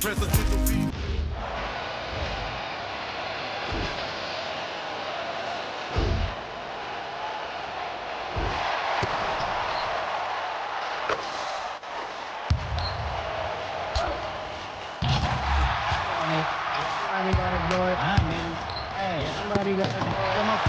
Somebody got to come up.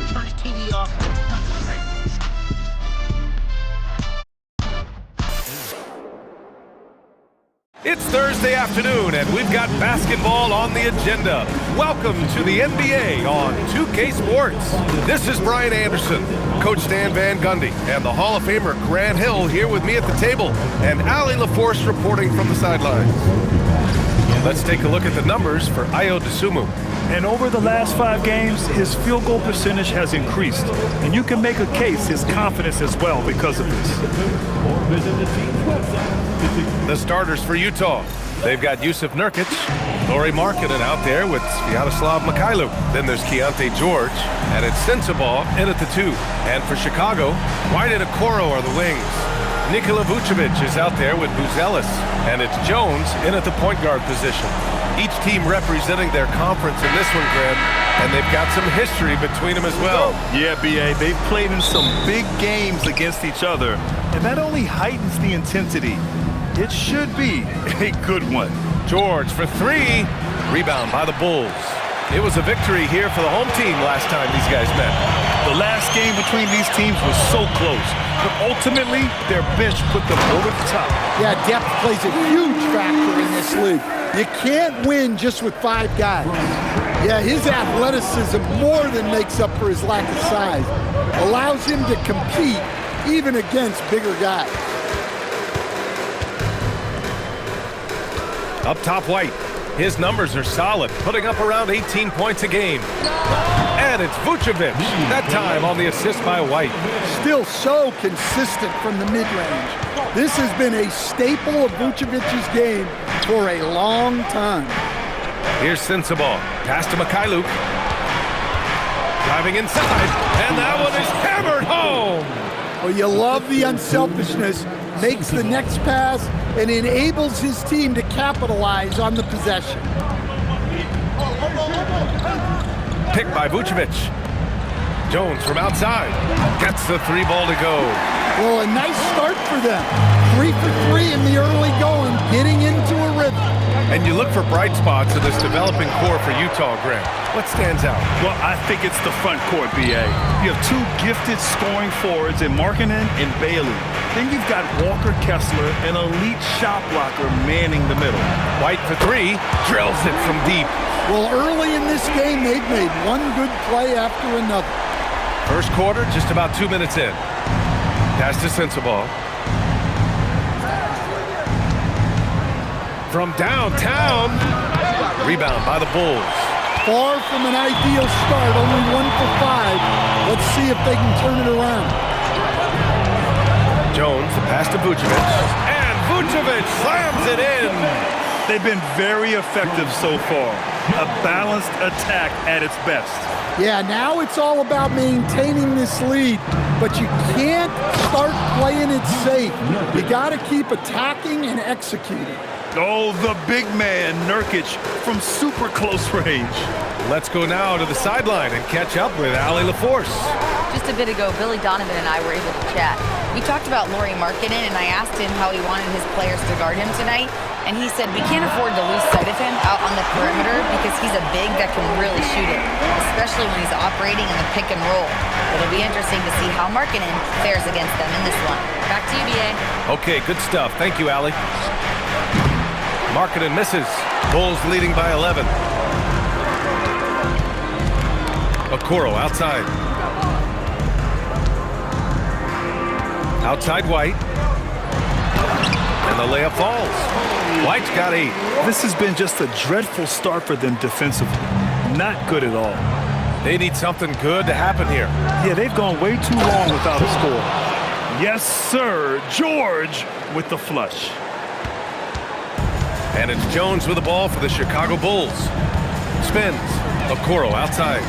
Turn the TV off. It's Thursday afternoon, and we've got basketball on the agenda. Welcome to the NBA on 2K Sports. This is Brian Anderson, Coach Stan Van Gundy, and the Hall of Famer Grant Hill here with me at the table, and Ali LaForce reporting from the sidelines. Let's take a look at the numbers for Ayo Dosunmu. And over the last 5 games, his field goal percentage has increased. And you can make a case his confidence as well because of this. The starters for Utah. They've got Jusuf Nurkic, Lauri Markkanen out there with Sviatoslav Mikhailuk. Then there's Keontae George, and it's Sensabaugh in at the 2. And for Chicago, White and Okoro are the wings. Nikola Vucevic is out there with Buzelis, and it's Jones in at the point guard position. Each team representing their conference in this one, Grant, and they've got some history between them as well. Yeah, B.A., they've played in some big games against each other, and that only heightens the intensity. It should be a good one. George for 3, rebound by the Bulls. It was a victory here for the home team last time these guys met. The last game between these teams was so close, but ultimately their bench put them over the top. Yeah, depth plays a huge factor in this league. You can't win just with 5 guys. Yeah, his athleticism more than makes up for his lack of size. Allows him to compete even against bigger guys. Up top, White. His numbers are solid, putting up around 18 points a game. And it's Vucevic, that time on the assist by White. Still so consistent from the mid-range. This has been a staple of Vucevic's game for a long time. Here's Sensabaugh, pass to Mikhailuk. Driving inside, and that one is hammered home. Well, you love the unselfishness, makes the next pass, and enables his team to capitalize on the possession. Picked by Vucevic. Jones from outside gets the 3 ball to go. Well, a nice start for them. 3 for 3 in the early going, getting into a rhythm. And you look for bright spots in this developing core for Utah, Grant. What stands out? Well, I think it's the front court, B.A. You have 2 gifted scoring forwards in Markkanen and Bailey. Then you've got Walker Kessler, an elite shot blocker, manning the middle. White for 3, drills it from deep. Well, early in this game, they've made one good play after another. First quarter, just about 2 minutes in. Pass to Sensabaugh. From downtown, rebound by the Bulls. Far from an ideal start, only 1 for 5. Let's see if they can turn it around. Jones, the pass to Vucevic, and Vucevic slams it in. They've been very effective so far. A balanced attack at its best. Yeah, now it's all about maintaining this lead, but you can't start playing it safe. You got to keep attacking and executing. Oh, the big man, Nurkic, from super close range. Let's go now to the sideline and catch up with Ali LaForce. Just a bit ago, Billy Donovan and I were able to chat. We talked about Lauri Markkanen, and I asked him how he wanted his players to guard him tonight, and he said we can't afford to lose sight of him out on the perimeter because he's a big that can really shoot it, especially when he's operating in the pick and roll. It'll be interesting to see how Markkanen fares against them in this one. Back to you, B.A. Okay, good stuff. Thank you, Ali. Markkanen misses. Bulls leading by 11. Okoro outside. Outside White. And the layup falls. White's got 8. This has been just a dreadful start for them defensively. Not good at all. They need something good to happen here. Yeah, they've gone way too long without a score. Yes, sir. George with the flush. And it's Jones with the ball for the Chicago Bulls. Spins. Okoro outside.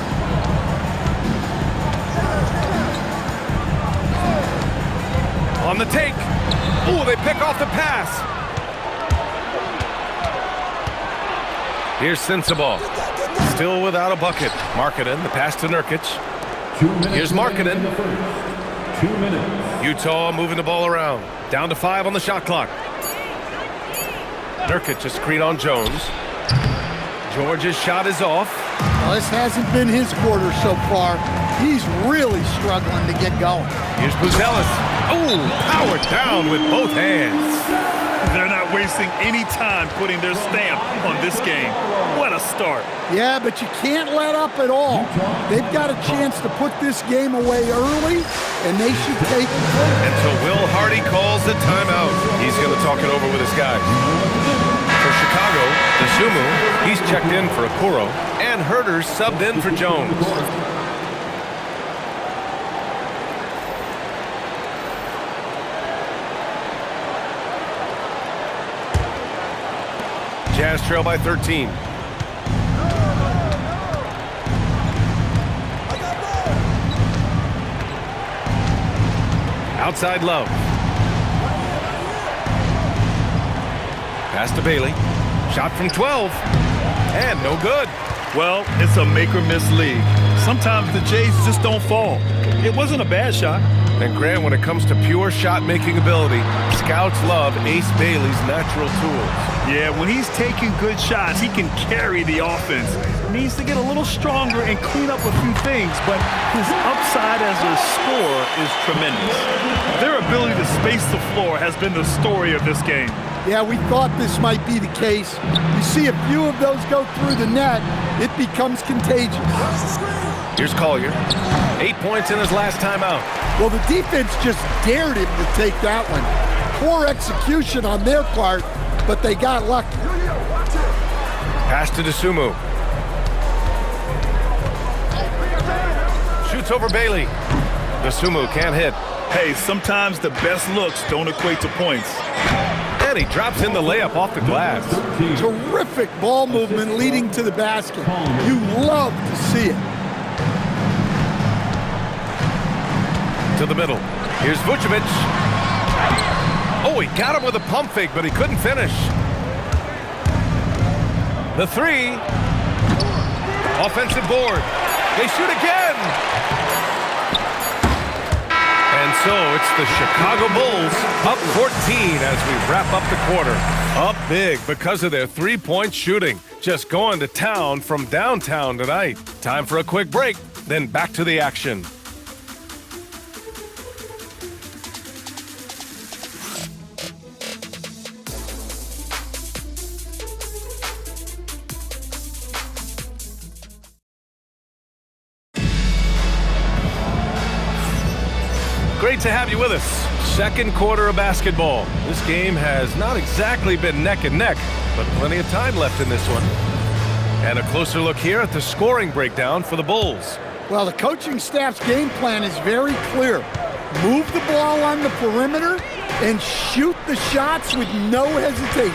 On the take. Ooh, they pick off the pass. Here's Sensabaugh. Still without a bucket. Markkanen, the pass to Nurkic. Here's Markkanen. 2 minutes. Utah moving the ball around. Down to 5 on the shot clock. Nurkic a screen on Jones. George's shot is off. Well, this hasn't been his quarter so far. He's really struggling to get going. Here's Buzelis. Oh, powered down with both hands. They're not wasting any time putting their stamp on this game. What a start. Yeah, but you can't let up at all. They've got a chance to put this game away early, and they should take it. And so Will Hardy calls the timeout. He's going to talk it over with his guys. For Chicago, Dosunmu, he's checked in for Okoro, and Herter's subbed in for Jones. Jazz trail by 13. Outside Love. Pass to Bailey. Shot from 12. And no good. Well, it's a make-or-miss league. Sometimes the Jays just don't fall. It wasn't a bad shot. And Grant, when it comes to pure shot-making ability, scouts love Ace Bailey's natural tools. Yeah, when he's taking good shots, he can carry the offense. Needs to get a little stronger and clean up a few things, but his upside as a scorer is tremendous. Their ability to space the floor has been the story of this game. Yeah, we thought this might be the case. You see a few of those go through the net, it becomes contagious. Here's Collier. 8 points in his last timeout. Well, the defense just dared him to take that one. Poor execution on their part, but they got lucky. Pass to Dosunmu. Shoots over Bailey. Dosunmu can't hit. Hey, sometimes the best looks don't equate to points. And he drops in the layup off the glass. Terrific ball movement leading to the basket. You love to see it. To the middle. Here's Vucevic. Oh, he got him with a pump fake, but he couldn't finish. The three. Offensive board. They shoot again. And so it's the Chicago Bulls up 14 as we wrap up the quarter. Up big because of their three-point shooting. Just going to town from downtown tonight. Time for a quick break, then back to the action. Great to have you with us. Second quarter of basketball. This game has not exactly been neck and neck, but plenty of time left in this one. And a closer look here at the scoring breakdown for the Bulls. Well, the coaching staff's game plan is very clear. Move the ball on the perimeter and shoot the shots with no hesitation.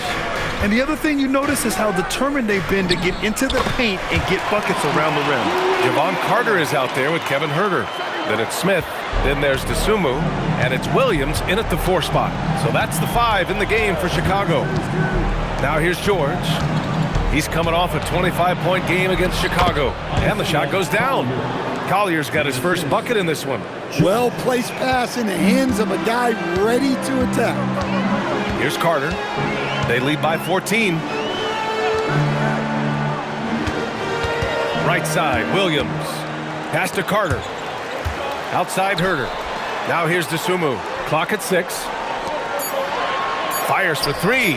And the other thing you notice is how determined they've been to get into the paint and get buckets around the rim. Javon Carter is out there with Kevin Herter. Then it's Smith. Then there's Dosunmu. And it's Williams in at the 4 spot. So that's the 5 in the game for Chicago. Now here's George. He's coming off a 25-point game against Chicago. And the shot goes down. Collier's got his first bucket in this one. Well-placed pass in the hands of a guy ready to attack. Here's Carter. They lead by 14. Right side, Williams. Pass to Carter. Outside Herter. Now here's Dosunmu. Clock at 6. Fires for 3.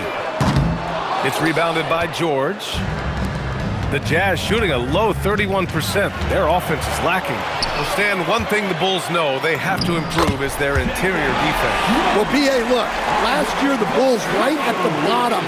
It's rebounded by George. The Jazz shooting a low 31%. Their offense is lacking. Well, Stan, one thing the Bulls know they have to improve is their interior defense. Well, B.A., look, last year the Bulls right at the bottom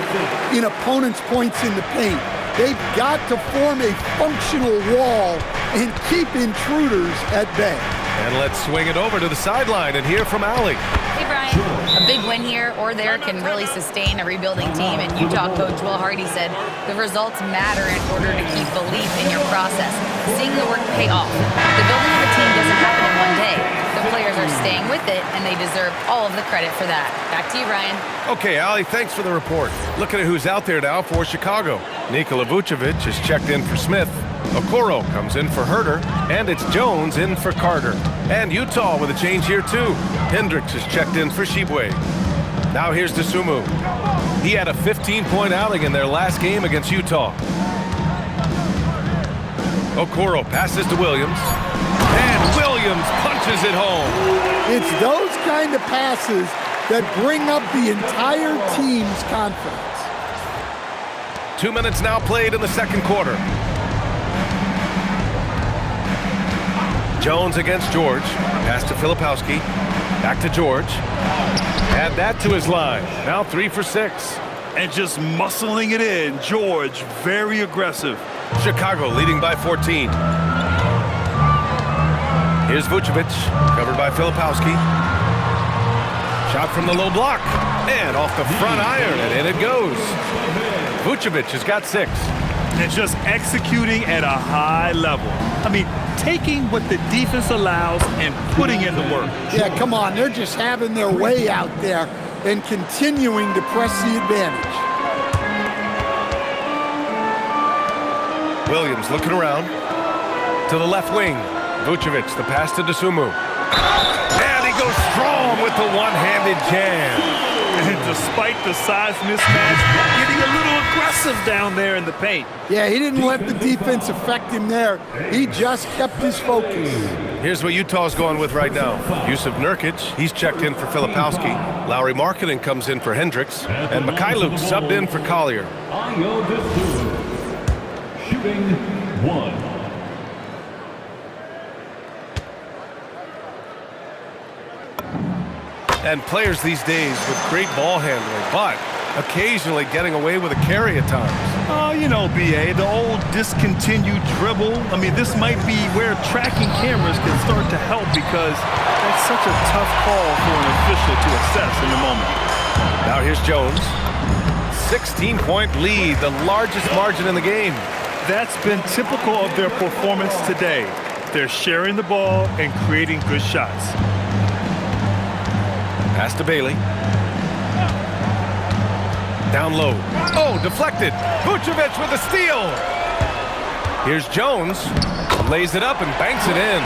in opponents' points in the paint. They've got to form a functional wall and keep intruders at bay. And let's swing it over to the sideline and hear from Allie. Hey, Brian. A big win here or there can really sustain a rebuilding team, and Utah coach Will Hardy said the results matter in order to keep belief in your process, seeing the work pay off. The building of a team doesn't happen in one day. The players are staying with it, and they deserve all of the credit for that. Back to you, Brian. Okay, Allie, thanks for the report. Looking at who's out there now for Chicago. Nikola Vucevic is checked in for Smith. Okoro comes in for Herter, and it's Jones in for Carter. And Utah with a change here, too. Hendricks is checked in for Shibwe. Now here's Dosunmu. He had a 15-point outing in their last game against Utah. Okoro passes to Williams, and Williams punches it home. It's those kind of passes that bring up the entire team's confidence. 2 minutes now played in the second quarter. Jones against George. Pass to Filipowski. Back to George. Add that to his line. Now 3 for 6. And just muscling it in, George, very aggressive. Chicago leading by 14. Here's Vucevic, covered by Filipowski. Shot from the low block. And off the front iron, and in it goes. Vucevic has got 6. And just executing at a high level. I mean, taking what the defense allows and putting in the work. Yeah, come on. They're just having their way out there and continuing to press the advantage. Williams looking around to the left wing. Vucevic, the pass to Dosunmu. And he goes strong with the one-handed jam. And despite the size mismatch, getting a little aggressive down there in the paint. Yeah, he didn't let the defense affect him there. He just kept his focus. Here's what Utah's going with right now. Yusuf Nurkic, he's checked in for Filipowski. Lauri Markkanen comes in for Hendricks. And Mikhailuk subbed in for Collier. Ayo Dosunmu, shooting 1. And players these days with great ball handling, but occasionally getting away with a carry at times. Oh, you know, B.A., the old discontinued dribble. I mean, this might be where tracking cameras can start to help because that's such a tough call for an official to assess in the moment. Now here's Jones. 16-point lead, the largest margin in the game. That's been typical of their performance today. They're sharing the ball and creating good shots. Pass to Bailey. Down low. Oh, deflected. Vucevic with a steal. Here's Jones. Lays it up and banks it in.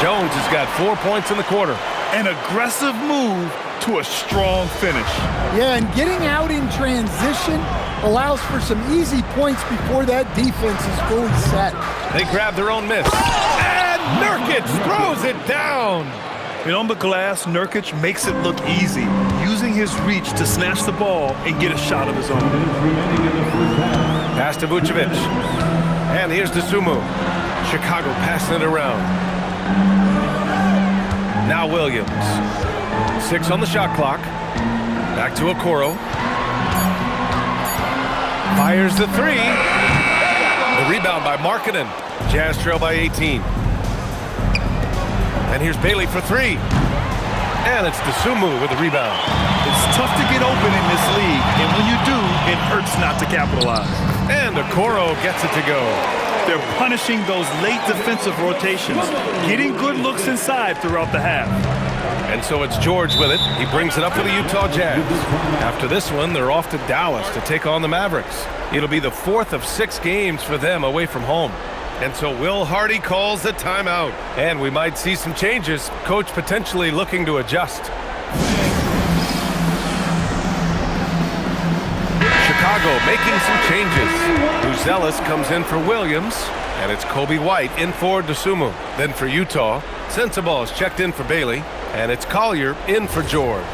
Jones has got 4 points in the quarter. An aggressive move to a strong finish. Yeah, and getting out in transition allows for some easy points before that defense is fully set. They grab their own miss. And Nurkic throws it down. And on the glass, Nurkic makes it look easy, using his reach to snatch the ball and get a shot of his own. Pass to Vucevic. And here's Dosunmu. Chicago passing it around. Now Williams. 6 on the shot clock. Back to Okoro. Fires the 3. The rebound by Markkanen. Jazz trail by 18. And here's Bailey for 3. And it's Dosunmu with the rebound. It's tough to get open in this league, and when you do, it hurts not to capitalize. And Okoro gets it to go. They're punishing those late defensive rotations, getting good looks inside throughout the half. And so it's George with it. He brings it up for the Utah Jazz. After this one, they're off to Dallas to take on the Mavericks. It'll be the 4th of 6 games for them away from home. And so Will Hardy calls the timeout. And we might see some changes. Coach potentially looking to adjust. Chicago making some changes. Uzelis comes in for Williams. And it's Kobe White in for Dosunmu. Then for Utah, Sensabaugh is checked in for Bailey. And it's Collier in for George.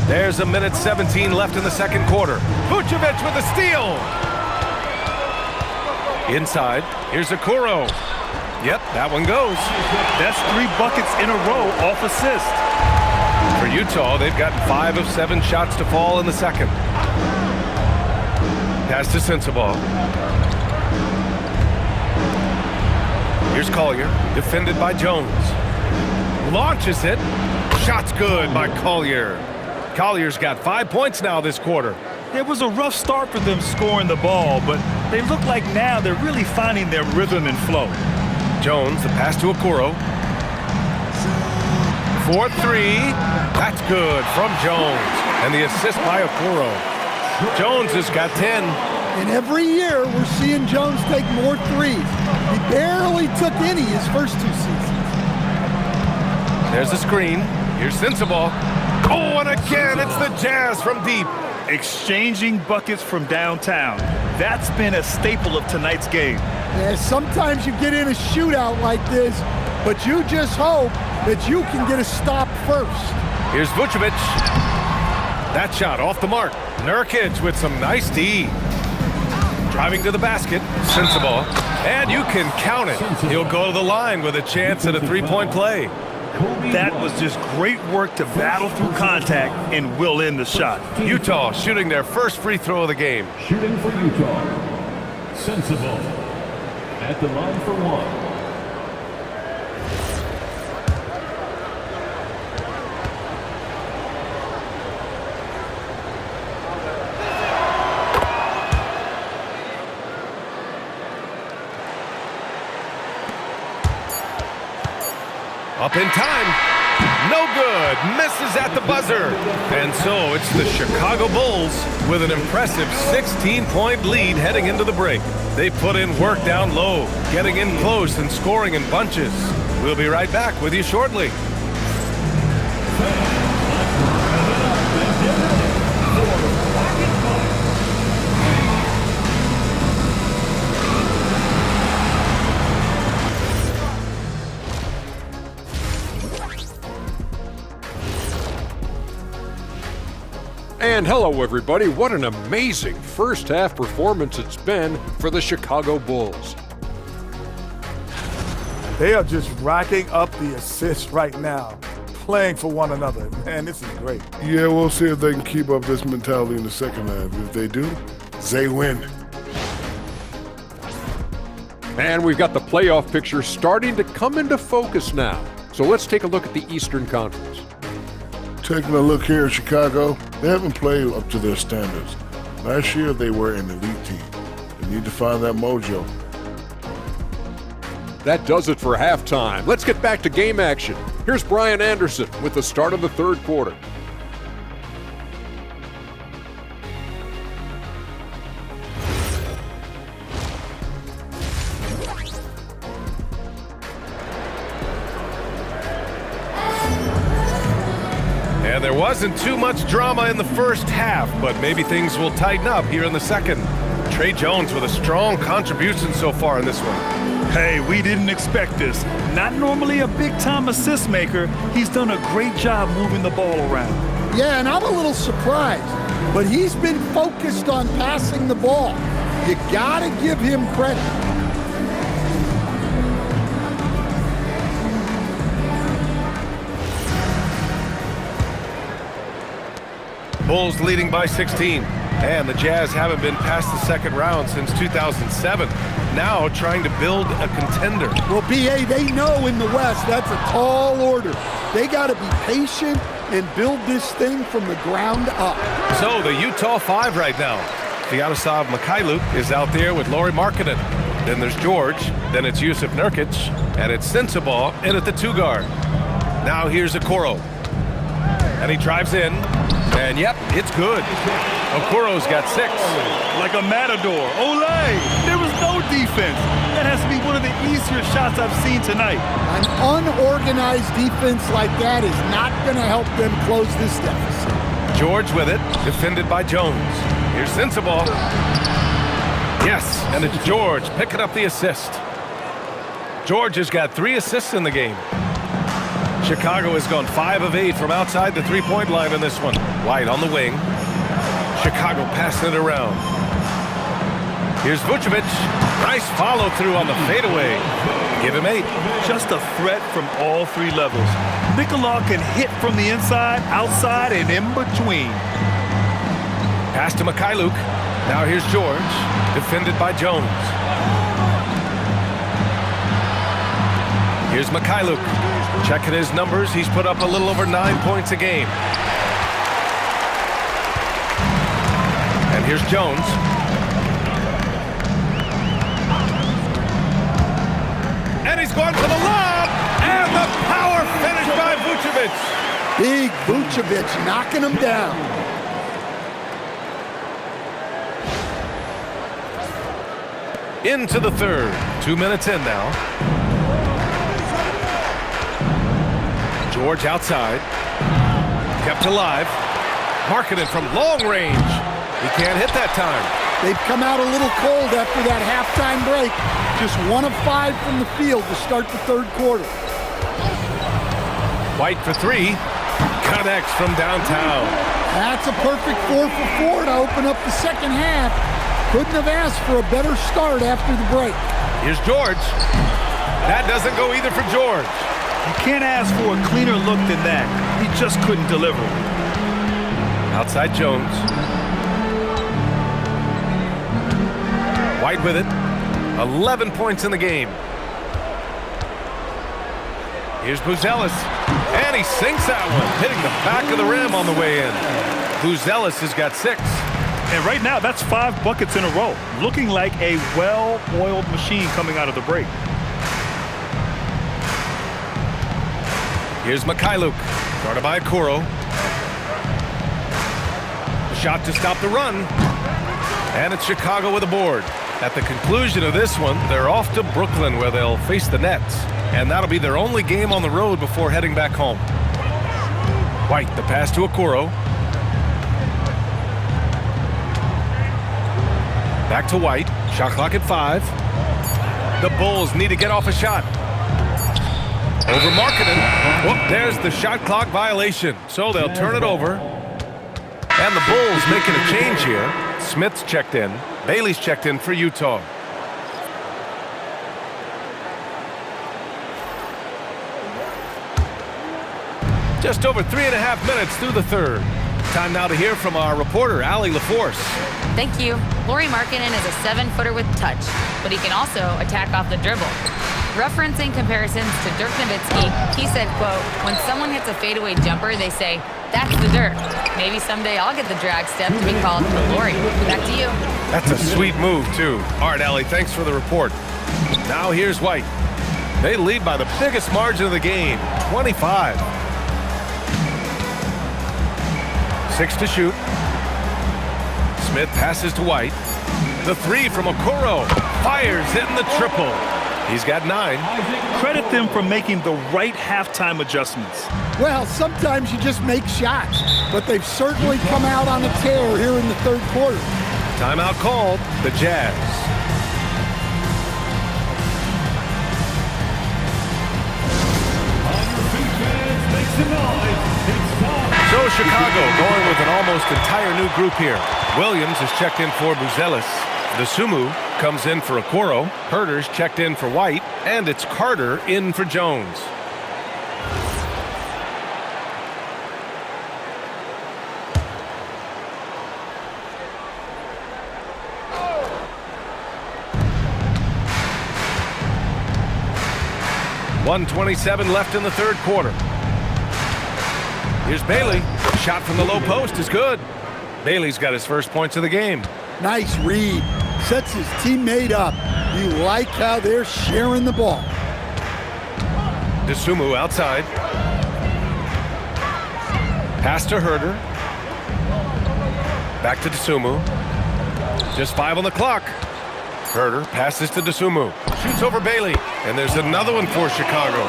There's 1:17 left in the second quarter. Vucevic with a steal. Inside, here's Okoro. Yep, that one goes. That's 3 buckets in a row off assist. For Utah, they've gotten 5 of 7 shots to fall in the second. Pass to Sensabaugh. Here's Collier, defended by Jones. Launches it. Shot's good by Collier. Collier's got 5 points now this quarter. It was a rough start for them scoring the ball, but they look like now they're really finding their rhythm and flow. Jones, the pass to Okoro. 4-3. That's good from Jones. And the assist by Okoro. Jones has got 10. And every year, we're seeing Jones take more threes. He barely took any his first 2 seasons. There's the screen. Here's Sensabaugh. Oh, and again, it's the Jazz from deep. Exchanging buckets from downtown. That's been a staple of tonight's game. Yeah, sometimes you get in a shootout like this, but you just hope that you can get a stop first. Here's Vucevic. That shot off the mark. Nurkic with some nice D. Driving to the basket. Sensabaugh. And you can count it. He'll go to the line with a chance at a 3-point play. That was just great work to battle through contact and will in the shot. Utah shooting their first free throw of the game. Shooting for Utah. Sensabaugh at the line for 1. Up in time. No good. Misses at the buzzer. And so it's the Chicago Bulls with an impressive 16-point lead heading into the break. They put in work down low, getting in close and scoring in bunches. We'll be right back with you shortly. And hello, everybody. What an amazing first-half performance it's been for the Chicago Bulls. They are just racking up the assists right now, playing for one another. Man, this is great. Yeah, we'll see if they can keep up this mentality in the second half. If they do, they win. And we've got the playoff picture starting to come into focus now. So let's take a look at the Eastern Conference. Taking a look here at Chicago, they haven't played up to their standards. Last year, they were an elite team. They need to find that mojo. That does it for halftime. Let's get back to game action. Here's Brian Anderson with the start of the third quarter. And there wasn't too much drama in the first half, but maybe things will tighten up here in the second. Trey Jones with a strong contribution so far in this one. Hey, we didn't expect this. Not normally a big-time assist maker, he's done a great job moving the ball around. Yeah, and I'm a little surprised, but he's been focused on passing the ball. You gotta give him credit. Bulls leading by 16. And the Jazz haven't been past the second round since 2007. Now trying to build a contender. Well, B.A., they know in the West that's a tall order. They got to be patient and build this thing from the ground up. So the Utah 5 right now. Sviatoslav Mikhailuk is out there with Lauri Markkanen. Then there's George. Then it's Jusuf Nurkic. And it's Sensabaugh in at the 2 guard. Now here's Okoro. And he drives in. And yep, it's good. Okoro's got 6. Like a matador. Olay! There was no defense. That has to be one of the easier shots I've seen tonight. An unorganized defense like that is not going to help them close this deficit. George with it, defended by Jones. Here's Sensabaugh. Yes, and it's George picking up the assist. George has got 3 assists in the game. Chicago has gone 5 of 8 from outside the 3-point line in this one. White on the wing. Chicago passing it around. Here's Vucevic. Nice follow through on the fadeaway. Give him 8. Just a threat from all 3 levels. Nicola can hit from the inside, outside, and in between. Pass to Mikhailuk. Now here's George, defended by Jones. Here's Mikhailuk. Checking his numbers, he's put up a little over 9 points a game. And here's Jones. And he's going for the lob! And the power finish by Vucevic! Big Vucevic knocking him down. Into the third. 2 minutes in now. George outside. Kept alive. Marketed from long range. He can't hit that time. They've come out a little cold after that halftime break. Just 1 of 5 from the field to start the third quarter. White for 3. Connects from downtown. That's a perfect 4 for 4 to open up the second half. Couldn't have asked for a better start after the break. Here's George. That doesn't go either for George. You can't ask for a cleaner look than that. He just couldn't deliver. Outside Jones. White with it. 11 points in the game. Here's Buzelis. And he sinks that one, hitting the back of the rim on the way in. Buzelis has got 6. And right now, that's 5 buckets in a row. Looking like a well-oiled machine coming out of the break. Here's Mikhailuk. Guarded by Okoro. Shot to stop the run. And it's Chicago with a board. At the conclusion of this one, they're off to Brooklyn where they'll face the Nets. And that'll be their only game on the road before heading back home. White, the pass to Okoro. Back to White. Shot clock at 5. The Bulls need to get off a shot. Over Markkanen. Whoop, there's the shot clock violation. So they'll turn it over. And the Bulls making a change here. Smith's checked in. Bailey's checked in for Utah. Just over 3.5 minutes through the third. Time now to hear from our reporter, Allie LaForce. Thank you. Lauri Markkanen is a 7-footer with touch, but he can also attack off the dribble. Referencing comparisons to Dirk Nowitzki, he said, quote, when someone hits a fadeaway jumper, they say, that's the Dirk. Maybe someday I'll get the drag step to be called for Lauri. Back to you. That's a sweet move, too. All right, Allie, thanks for the report. Now here's White. They lead by the biggest margin of the game, 25. 6 to shoot. Smith passes to White. The 3 from Okoro. Fires, hitting the triple. He's got 9. Credit them for making the right halftime adjustments. Well, sometimes you just make shots, but they've certainly come out on a tear here in the third quarter. Timeout called, the Jazz. So Chicago going with an almost entire new group here. Williams is checked in for Buzelis. Dosunmu comes in for Okoro. Herter's checked in for White. And it's Carter in for Jones. .127 left in the third quarter. Here's Bailey. Shot from the low post is good. Bailey's got his first points of the game. Nice read. Sets his teammate up. You like how they're sharing the ball. Dosunmu outside. Pass to Herter. Back to Dosunmu. Just 5 on the clock. Herter passes to Dosunmu. Shoots over Bailey. And there's another one for Chicago.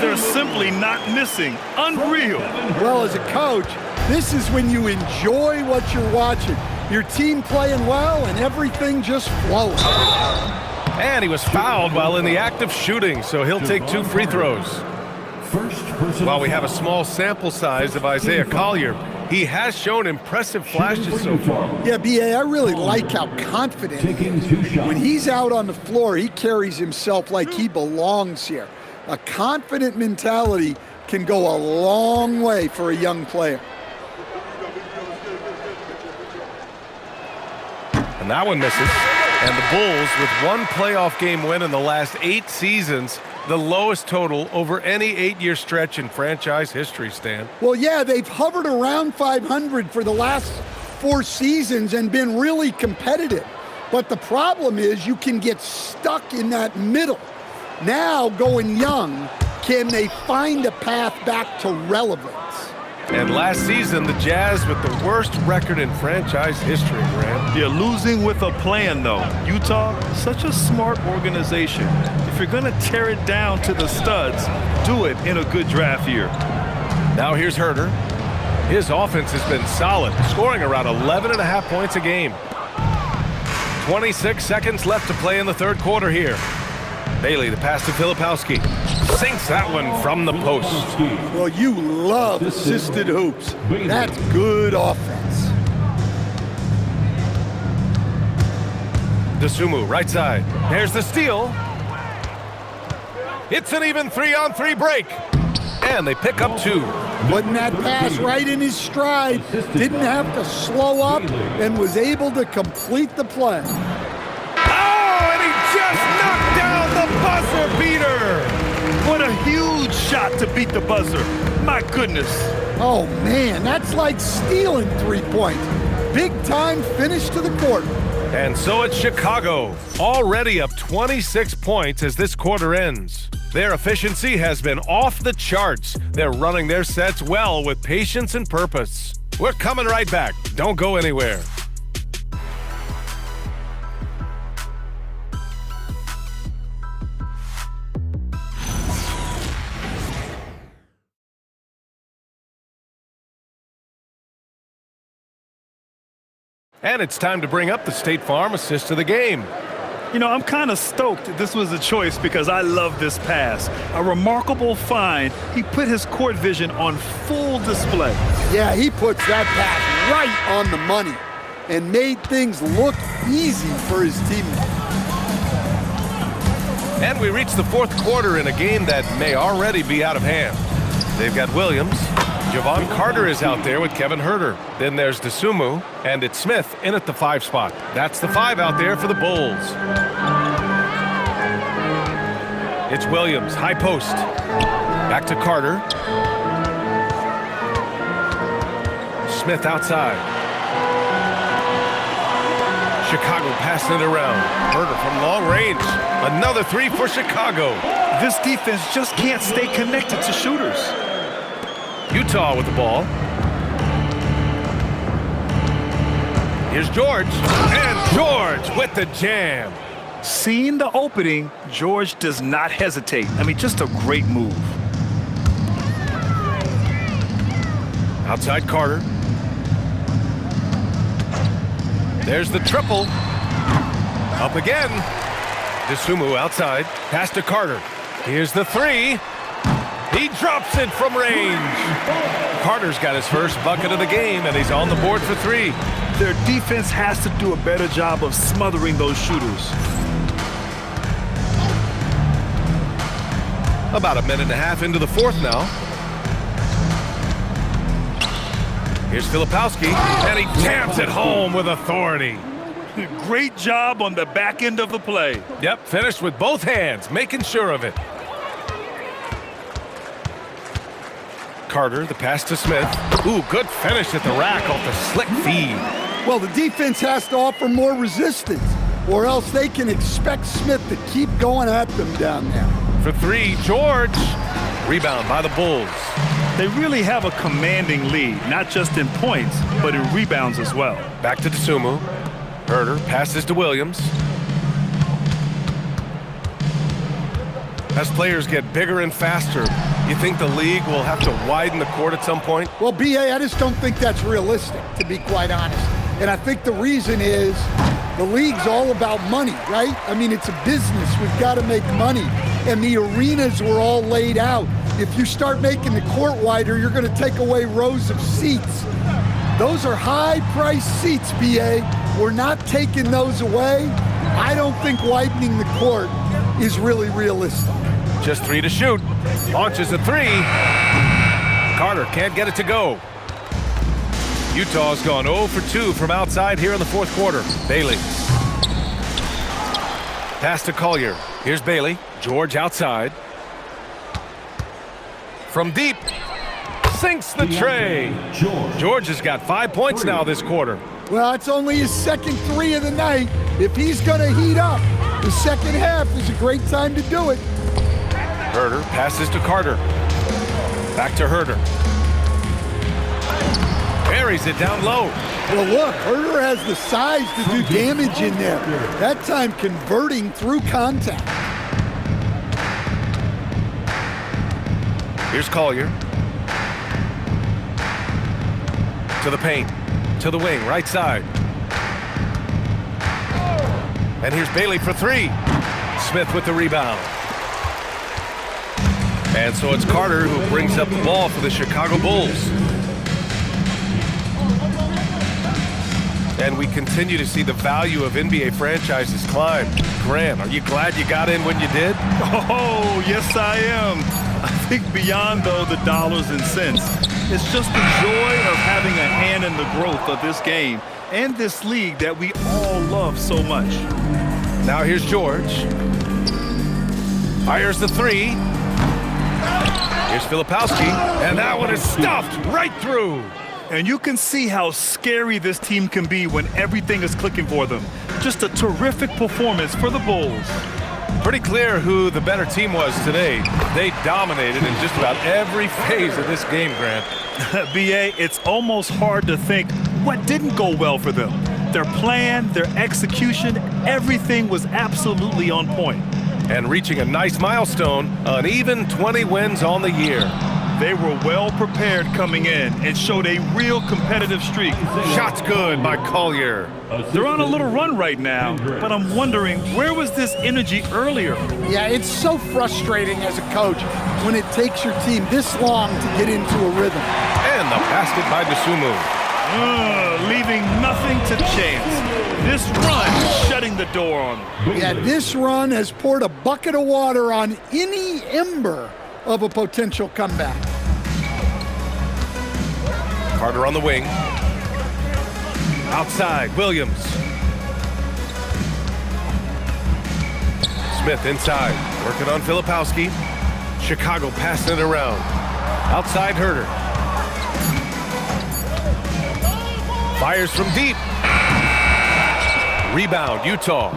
They're simply not missing. Unreal. Well, as a coach, this is when you enjoy what you're watching. Your team playing well and everything just flowing. And he was fouled while in the act of shooting, so he'll take 2 free throws. While we have a small sample size of Isaiah Collier, He has shown impressive flashes so far. Yeah, B.A., I really like how confident he Taking is. 2 shots. When he's out on the floor, he carries himself like he belongs here. A confident mentality can go a long way for a young player. And that one misses. And the Bulls, with one playoff game win in the last 8 seasons, the lowest total over any 8-year stretch in franchise history, Stan. Well, yeah, they've hovered around 500 for the last 4 seasons and been really competitive. But the problem is you can get stuck in that middle. Now, going young, can they find a path back to relevance? And last season, the Jazz with the worst record in franchise history, Grant. They're losing with a plan, though. Utah, such a smart organization. If you're going to tear it down to the studs, do it in a good draft year. Now here's Herter. His offense has been solid, scoring around 11.5 points a game. 26 seconds left to play in the third quarter here. Bailey, the pass to Filipowski. Sinks that one from the post. Well, you love assisted hoops. That's good offense. Dosunmu, right side. There's the steal. It's an even 3-on-3 break. And they pick up 2. Putting that pass right in his stride. Didn't have to slow up and was able to complete the play. Oh, and he just knocked down the buzzer beater. What a huge shot to beat the buzzer. My goodness. Oh, man, that's like stealing 3 points. Big time finish to the court. And so it's Chicago, already up 26 points as this quarter ends. Their efficiency has been off the charts. They're running their sets well with patience and purpose. We're coming right back. Don't go anywhere. And it's time to bring up the State Farm assist of the game. You know, I'm kind of stoked this was a choice because I love this pass. A remarkable find. He put his court vision on full display. Yeah, he puts that pass right on the money and made things look easy for his teammates. And we reach the fourth quarter in a game that may already be out of hand. They've got Williams. Javon Carter is out there with Kevin Herter. Then there's Dosunmu, and it's Smith in at the 5 spot. That's the 5 out there for the Bulls. It's Williams, high post. Back to Carter. Smith outside. Chicago passing it around. Herter from long range. Another 3 for Chicago. This defense just can't stay connected to shooters. Utah with the ball. Here's George. And George with the jam. Seeing the opening, George does not hesitate. I mean, just a great move. Outside Carter. There's the triple. Up again. Dosunmu outside. Pass to Carter. Here's the 3. He drops it from range. Carter's got his first bucket of the game, and he's on the board for 3. Their defense has to do a better job of smothering those shooters. About a minute and a half into the fourth now. Here's Filipowski, and he jams it home with authority. Great job on the back end of the play. Yep, finished with both hands, making sure of it. Carter, the pass to Smith. Ooh, good finish at the rack off the slick feed. Well, the defense has to offer more resistance, or else they can expect Smith to keep going at them down there. For 3, George. Rebound by the Bulls. They really have a commanding lead, not just in points, but in rebounds as well. Back to Dosunmu. Herter passes to Williams. As players get bigger and faster, you think the league will have to widen the court at some point? Well, B.A., I just don't think that's realistic, to be quite honest. And I think the reason is the league's all about money, right? I mean, it's a business. We've got to make money. And the arenas were all laid out If you start making the court wider, you're going to take away rows of seats. Those are high-priced seats, BA. We're not taking those away. I don't think widening the court is really realistic. Just 3 to shoot. Launches a 3. Carter can't get it to go. Utah's gone 0 for 2 from outside here in the fourth quarter. Bailey. Pass to Collier. Here's Bailey. George outside. From deep. Sinks the tray. George has got 5 points now this quarter. Well, it's only his second 3 of the night. If he's going to heat up, the second half is a great time to do it. Herder passes to Carter. Back to Herder. Buries it down low. Well, look, Herder has the size to do damage in there. That time converting through contact. Here's Collier. To the paint. To the wing, right side. And here's Bailey for 3. Smith with the rebound. And so it's Carter who brings up the ball for the Chicago Bulls. And we continue to see the value of NBA franchises climb. Grant, are you glad you got in when you did? Oh, yes I am. I think beyond, though, the dollars and cents, it's just the joy of having a hand in the growth of this game and this league that we all love so much. Now here's George. Fires the 3. Here's Filipowski, and that one is stuffed right through. And you can see how scary this team can be when everything is clicking for them. Just a terrific performance for the Bulls. Pretty clear who the better team was today. They dominated in just about every phase of this game, Grant. BA, it's almost hard to think what didn't go well for them. Their plan, their execution, everything was absolutely on point. And reaching a nice milestone, an even 20 wins on the year. They were well prepared coming in and showed a real competitive streak. Shots good by Collier. They're on a little run right now, but I'm wondering, where was this energy earlier? Yeah, it's so frustrating as a coach when it takes your team this long to get into a rhythm. And the basket by DeSumo. Leaving nothing to chance. This run shutting the door on them. Yeah, this run has poured a bucket of water on any ember of a potential comeback. Carter on the wing. Outside, Williams. Smith inside, working on Filipowski. Chicago passing it around. Outside, Herder. Fires from deep. Rebound, Utah.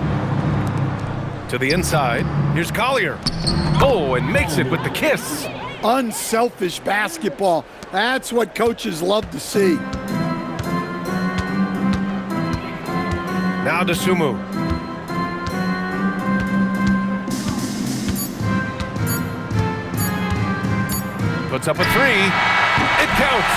To the inside, here's Collier. Oh, and makes it with the kiss. Unselfish basketball. That's what coaches love to see. Now DeSumo. Puts up a 3. It counts.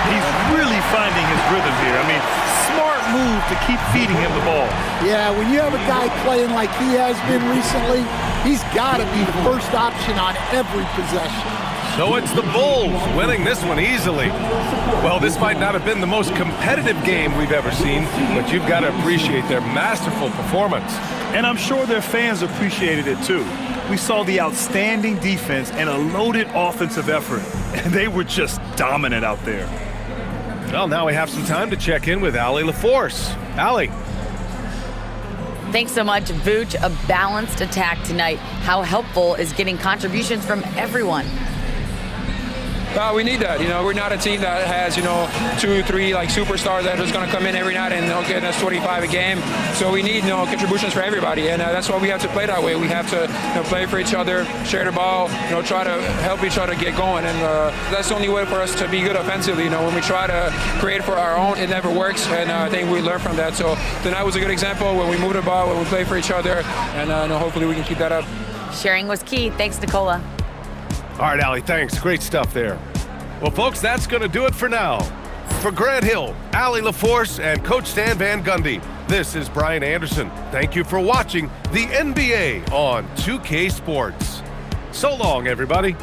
He's really finding his rhythm here. I mean, smart move to keep feeding him the ball. Yeah, when you have a guy playing like he has been recently, he's got to be the first option on every possession. So it's the Bulls winning this one easily. Well, this might not have been the most competitive game we've ever seen, but you've got to appreciate their masterful performance. And I'm sure their fans appreciated it too. We saw the outstanding defense and a loaded offensive effort, and they were just dominant out there. Well, now we have some time to check in with Allie LaForce. Allie. Thanks so much, Vooch. A balanced attack tonight. How helpful is getting contributions from everyone? We need that. We're not a team that has, 2 or 3 like superstars that are just going to come in every night and get us 25 a game. So we need, contributions for everybody, and that's why we have to play that way. We have to play for each other, share the ball, try to help each other get going, and that's the only way for us to be good offensively. When we try to create for our own, it never works, and I think we learn from that. So tonight was a good example when we move the ball, when we play for each other, and hopefully we can keep that up. Sharing was key. Thanks, Nicola. All right, Allie, thanks. Great stuff there. Well, folks, that's going to do it for now. For Grant Hill, Allie LaForce, and Coach Stan Van Gundy, this is Brian Anderson. Thank you for watching the NBA on 2K Sports. So long, everybody.